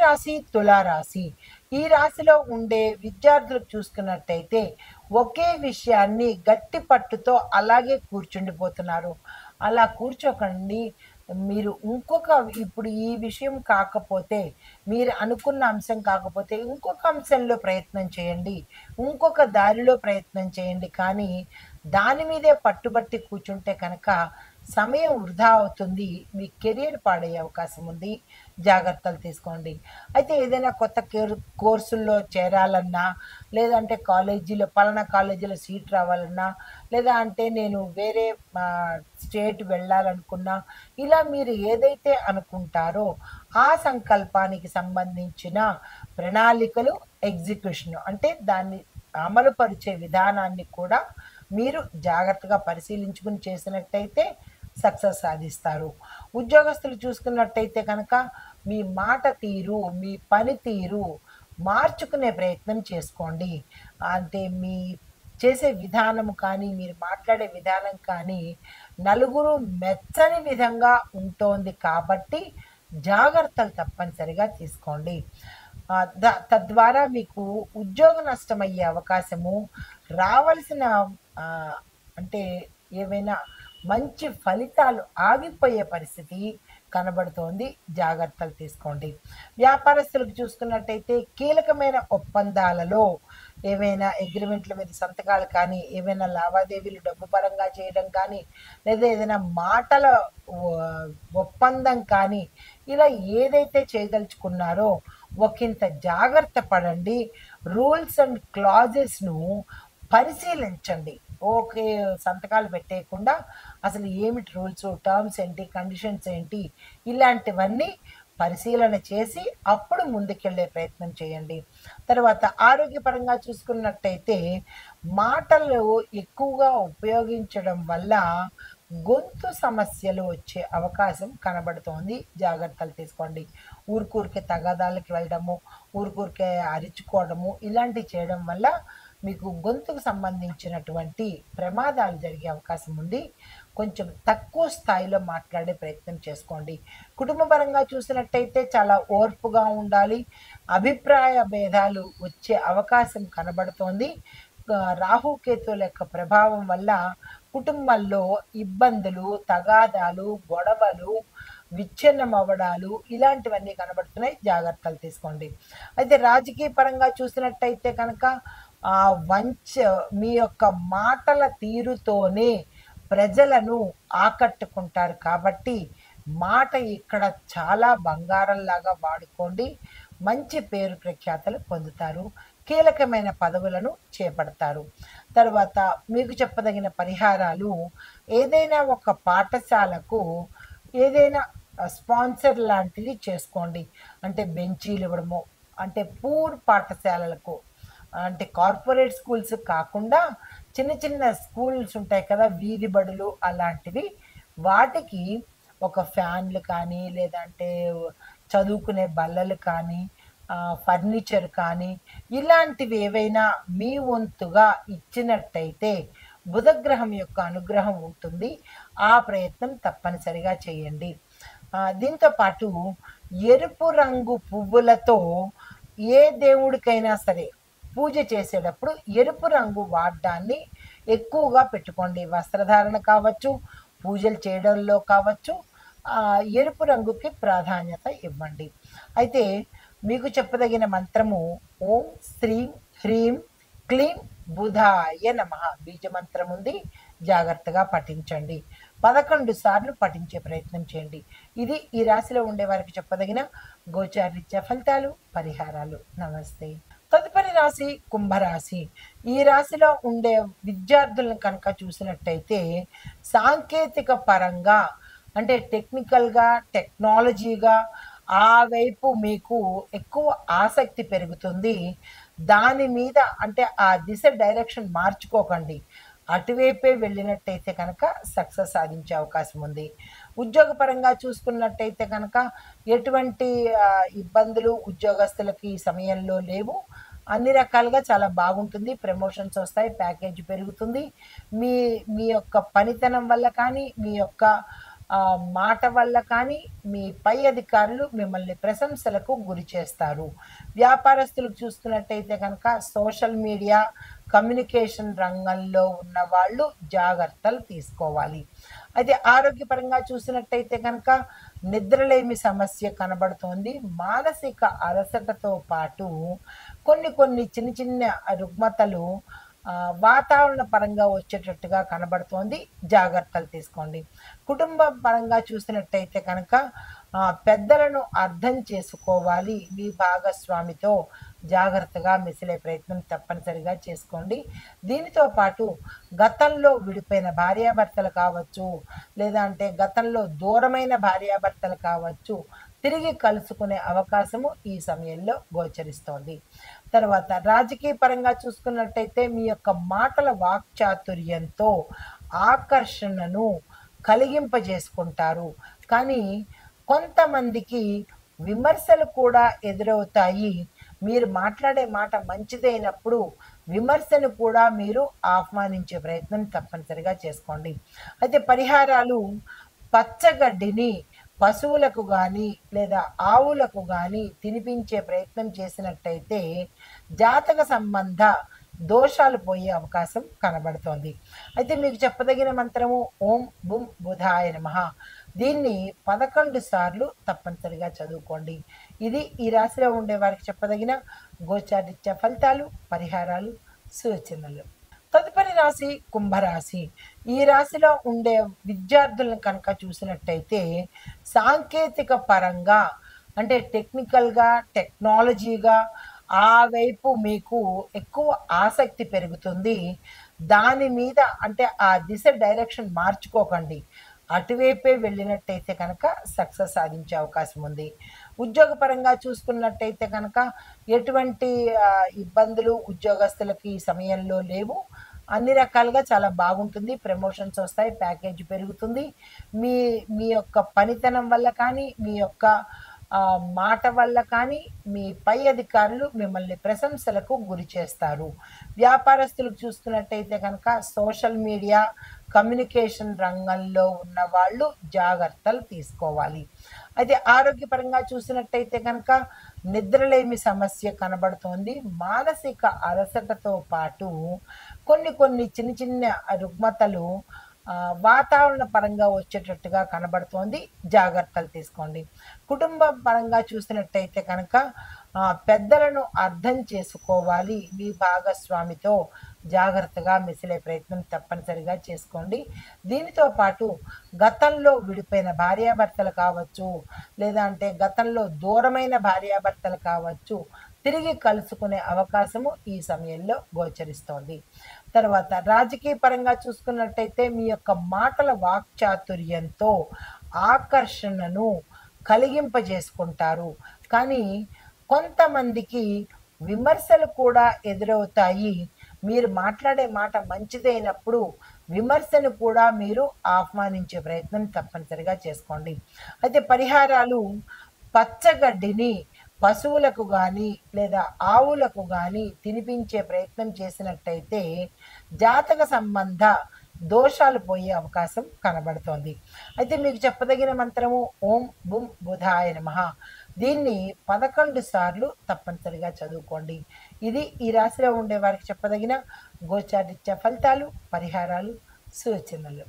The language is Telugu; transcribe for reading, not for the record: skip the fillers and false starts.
రాశి తులారాశి. ఈ రాశిలో ఉండే విద్యార్థులకు చూసుకున్నట్టయితే ఒకే విషయాన్ని గట్టి పట్టుతో అలాగే కూర్చుండిపోతున్నారు. అలా కూర్చోకండి. మీరు ఇప్పుడు ఈ విషయం కాకపోతే, మీరు అనుకున్న అంశం కాకపోతే ఇంకొక అంశంలో ప్రయత్నం చేయండి. ఇంకొక దారిలో ప్రయత్నం చేయండి. కానీ దాని మీదే పట్టుబట్టి కూర్చుంటే కనుక సమయం వృధా అవుతుంది. మీ కెరియర్ పాడయ్యే అవకాశం ఉంది. జాగ్రత్తలు తీసుకోండి. అయితే ఏదైనా కొత్త కోర్సుల్లో చేరాలన్నా, లేదంటే పలానా కాలేజీలో సీట్ రావాలన్నా, లేదా అంటే నేను వేరే స్టేట్ వెళ్ళాలనుకున్నా, ఇలా మీరు ఏదైతే అనుకుంటారో ఆ సంకల్పానికి సంబంధించిన ప్రణాళికలు, ఎగ్జిక్యూషన్ అంటే దాన్ని అమలుపరిచే విధానాన్ని కూడా మీరు జాగ్రత్తగా పరిశీలించుకుని చేసినట్టయితే సక్సెస్ సాధిస్తారు. ఉద్యోగస్తులు చూసుకున్నట్టయితే కనుక మీ మాట తీరు, మీ పనితీరు మార్చుకునే ప్రయత్నం చేసుకోండి. అంటే మీ చేసే విధానం కానీ, మీరు మాట్లాడే విధానం కానీ నలుగురు మెచ్చని విధంగా ఉంటోంది కాబట్టి జాగ్రత్తలు తప్పనిసరిగా తీసుకోండి. తద్వారా మీకు ఉద్యోగ నష్టమయ్యే అవకాశము, రావలసిన అంటే ఏవైనా మంచి ఫలితాలు ఆగిపోయే పరిస్థితి కనబడుతోంది. జాగ్రత్తలు తీసుకోండి. వ్యాపారస్తులకు చూసుకున్నట్టయితే కీలకమైన ఒప్పందాలలో ఏవైనా అగ్రిమెంట్ల మీద సంతకాలు కానీ, ఏవైనా లావాదేవీలు డబ్బు పరంగా చేయడం కానీ, లేదా ఏదైనా మాటల ఒప్పందం కానీ, ఇలా ఏదైతే చేయదలుచుకున్నారో ఒకంత జాగ్రత్త పడండి. రూల్స్ అండ్ క్లాజెస్ను పరిశీలించండి. ఓకే, సంతకాలు పెట్టేయకుండా అసలు ఏమిటి రూల్స్, టర్మ్స్ ఏంటి, కండిషన్స్ ఏంటి, ఇలాంటివన్నీ పరిశీలన చేసి అప్పుడు ముందుకెళ్ళే ప్రయత్నం చేయండి. తర్వాత ఆరోగ్యపరంగా చూసుకున్నట్టయితే మాటలు ఎక్కువగా ఉపయోగించడం వల్ల గొంతు సమస్యలు వచ్చే అవకాశం కనబడుతోంది. జాగ్రత్తలు తీసుకోండి. ఊరికే తగాదాలకి వెళ్ళడము, ఊరికే అరుచుకోవడము, ఇలాంటివి చేయడం వల్ల మీకు గొంతుకు సంబంధించినటువంటి ప్రమాదాలు జరిగే అవకాశం ఉంది. కొంచెం తక్కువ స్థాయిలో మాట్లాడే ప్రయత్నం చేసుకోండి. కుటుంబపరంగా చూసినట్టయితే చాలా ఓర్పుగా ఉండాలి. అభిప్రాయ భేదాలు వచ్చే అవకాశం కనబడుతోంది. రాహుకేతువుల యొక్క ప్రభావం వల్ల కుటుంబంలో ఇబ్బందులు, తగాదాలు, గొడవలు, విచ్ఛిన్నం అవ్వడాలు ఇలాంటివన్నీ కనబడుతున్నాయి. జాగ్రత్తలు తీసుకోండి. అయితే రాజకీయ పరంగా చూసినట్టయితే కనుక మీ యొక్క మాటల తీరుతోనే ప్రజలను ఆకట్టుకుంటారు కాబట్టి మాట ఇక్కడ చాలా బంగారంలాగా వాడుకోండి. మంచి పేరు ప్రఖ్యాతలు పొందుతారు. కీలకమైన పదవులను చేపడతారు. తర్వాత మీకు చెప్పదగిన పరిహారాలు, ఏదైనా ఒక పాఠశాలకు ఏదైనా స్పాన్సర్ లాంటిది చేసుకోండి. అంటే బెంచీలు ఇవ్వడము, అంటే పూర్ పాఠశాలలకు, అంటే కార్పొరేట్ స్కూల్స్ కాకుండా చిన్న చిన్న స్కూల్స్ ఉంటాయి కదా, వీధి బడులు అలాంటివి, వాటికి ఒక ఫ్యాన్లు కానీ, లేదంటే చదువుకునే బల్లలు కానీ, ఫర్నిచర్ కానీ, ఇలాంటివి ఏవైనా మీ వంతుగా ఇచ్చినట్టయితే బుధగ్రహం యొక్క అనుగ్రహం ఉంటుంది. ఆ ప్రయత్నం తప్పనిసరిగా చేయండి. దీంతో పాటు ఎరుపు రంగు పువ్వులతో ఏ దేవుడికైనా సరే పూజ చేసేటప్పుడు ఎరుపు రంగు వాడడాన్ని ఎక్కువగా పెట్టుకోండి. వస్త్రధారణ కావచ్చు, పూజలు చేయడంలో కావచ్చు, ఎరుపు రంగుకి ప్రాధాన్యత ఇవ్వండి. అయితే మీకు చెప్పదగిన మంత్రము ఓం శ్రీం హ్రీం క్లీం బుధాయ నమః బీజమంత్రం ఉంది. జాగ్రత్తగా పఠించండి. 11 సార్లు పఠించే ప్రయత్నం చేయండి. ఇది ఈ రాశిలో ఉండే వారికి చెప్పదగిన గోచారరీత్యా ఫలితాలు, పరిహారాలు. నమస్తే. తదుపరి రాశి కుంభరాశి. ఈ రాశిలో ఉండే విద్యార్థులను కనుక చూసినట్టయితే సాంకేతిక పరంగా, అంటే టెక్నికల్గా, టెక్నాలజీగా ఆ వైపు మీకు ఎక్కువ ఆసక్తి పెరుగుతుంది. దాని మీద అంటే ఆ దిశ డైరెక్షన్ మార్చుకోకండి. అటువైపే వెళ్ళినట్టయితే కనుక సక్సెస్ సాధించే అవకాశం ఉంది. ఉద్యోగపరంగా చూసుకున్నట్టయితే కనుక ఎటువంటి ఇబ్బందులు ఉద్యోగస్తులకి ఈ సమయంలో లేవు. అన్ని రకాలుగా చాలా బాగుంటుంది. ప్రమోషన్స్ వస్తాయి, ప్యాకేజ్ పెరుగుతుంది. మీ మీ యొక్క పనితనం వల్ల కానీ, మీ యొక్క మాట వల్ల కానీ, మీ పై అధికారులు మిమ్మల్ని ప్రశంసలకు గురి చేస్తారు. వ్యాపారస్తులకు చూస్తున్నట్టయితే గనక సోషల్ మీడియా, కమ్యూనికేషన్ రంగంలో ఉన్నవాళ్ళు జాగ్రత్తలు తీసుకోవాలి. అయితే ఆరోగ్యపరంగా చూసినట్టయితే గనక నిద్రలేమి సమస్య కనబడుతోంది. మానసిక అలసటతో పాటు కొన్ని కొన్ని చిన్న చిన్న రుగ్మతలు వాతావరణ పరంగా వచ్చేటట్టుగా కనబడుతోంది. జాగ్రత్తలు తీసుకోండి. కుటుంబం పరంగా చూసినట్టయితే కనుక పెద్దలను అర్థం చేసుకోవాలి. మీ భాగస్వామితో జాగ్రత్తగా మెసిలే ప్రయత్నం తప్పనిసరిగా చేసుకోండి. దీనితో పాటు గతంలో విడిపోయిన భార్యాభర్తలు కావచ్చు, లేదా అంటే గతంలో దూరమైన భార్యాభర్తలు కావచ్చు, తిరిగి కలుసుకునే అవకాశము ఈ సమయంలో గోచరిస్తోంది. తర్వాత రాజకీయ పరంగా చూసుకున్నట్టయితే మీ యొక్క మాటల వాక్చాతుర్యంతో ఆకర్షణను కలిగింపజేసుకుంటారు. కానీ కొంతమందికి విమర్శలు కూడా ఎదురవుతాయి. మీరు మాట్లాడే మాట మంచిదైనప్పుడు విమర్శను కూడా మీరు ఆహ్వానించే ప్రయత్నం తప్పనిసరిగా చేసుకోండి. అయితే పరిహారాలు పచ్చగడ్డిని పశువులకు గానీ, లేదా ఆవులకు గానీ తినిపించే ప్రయత్నం చేసినట్టయితే జాతక సంబంధ దోషాలు పోయే అవకాశం కనబడుతోంది. అయితే మీకు చెప్పదగిన మంత్రము ఓం బుం బుధాయ నమః. దీన్ని 11 సార్లు తప్పనిసరిగా చదువుకోండి. ఇది ఈ రాశిలో ఉండే వారికి చెప్పదగిన గోచారిత్య ఫలితాలు, పరిహారాలు, సూచనలు. తదుపరి రాశి కుంభరాశి. ఈ రాశిలో ఉండే విద్యార్థులను కనుక చూసినట్టయితే సాంకేతిక పరంగా అంటే టెక్నికల్‌గా, టెక్నాలజీగా ఆ వైపు మీకు ఎక్కువ ఆసక్తి పెరుగుతుంది. దాని మీద అంటే ఆ దిశ డైరెక్షన్ మార్చుకోకండి. అటువైపే వెళ్ళినట్టయితే కనుక సక్సెస్ సాధించే అవకాశం ఉంది. ఉద్యోగపరంగా చూసుకున్నట్టయితే కనుక ఎటువంటి ఇబ్బందులు ఉద్యోగస్తులకి ఈ సమయంలో లేవు. అన్ని రకాలుగా చాలా బాగుంటుంది. ప్రమోషన్స్ వస్తాయి. ప్యాకేజ్ పెరుగుతుంది. మీ మీ యొక్క పనితనం వల్ల కానీ, మీ యొక్క మాట వల్ల కానీ, మీ పై అధికారులు మిమ్మల్ని ప్రశంసలకు గురి చేస్తారు. వ్యాపారస్తులకు చూసుకున్నట్టయితే కనుక సోషల్ మీడియా, కమ్యూనికేషన్ రంగంలో ఉన్నవాళ్ళు జాగ్రత్తలు తీసుకోవాలి. అయితే ఆరోగ్యపరంగా చూసినట్టయితే కనుక నిద్రలేమి సమస్య కనబడుతోంది. మానసిక అలసటతో పాటు కొన్ని కొన్ని చిన్న చిన్న రుగ్మతలు వాతావరణ పరంగా వచ్చేటట్టుగా కనబడుతోంది. జాగ్రత్తలు తీసుకోండి. కుటుంబం పరంగా చూసినట్టయితే కనుక పెద్దలను అర్థం చేసుకోవాలి. మీ భాగస్వామితో జాగ్రత్తగా మెసిలే ప్రయత్నం తప్పనిసరిగా చేసుకోండి. దీనితో పాటు గతంలో విడిపోయిన భార్యాభర్తలు కావచ్చు, లేదా అంటే గతంలో దూరమైన భార్యాభర్తలు కావచ్చు, తిరిగి కలుసుకునే అవకాశము ఈ సమయంలో గోచరిస్తోంది. తర్వాత రాజకీయ పరంగా చూసుకున్నట్టయితే మీ యొక్క మాటల వాక్చాతుర్యంతో ఆకర్షణను కలిగింపజేసుకుంటారు. కానీ కొంతమందికి విమర్శలు కూడా ఎదురవుతాయి. మీరు మాట్లాడే మాట మంచిదైనప్పుడు విమర్శను కూడా మీరు ఆహ్వానించే ప్రయత్నం తప్పనిసరిగా చేసుకోండి. అయితే పరిహారాలు పచ్చగడ్డిని పశువులకు గానీ, లేదా ఆవులకు గానీ తినిపించే ప్రయత్నం చేసినట్టయితే జాతక సంబంధ దోషాలు పోయే అవకాశం కనబడుతోంది. అయితే మీకు చెప్పదగిన మంత్రము ఓం బుం బుధాయ నమః. దీన్ని 11 సార్లు తప్పనిసరిగా చదువుకోండి. ఇది ఈ రాశిలో ఉండే వారికి చెప్పదగిన గోచారిత్య ఫలితాలు, పరిహారాలు, సూచనలు.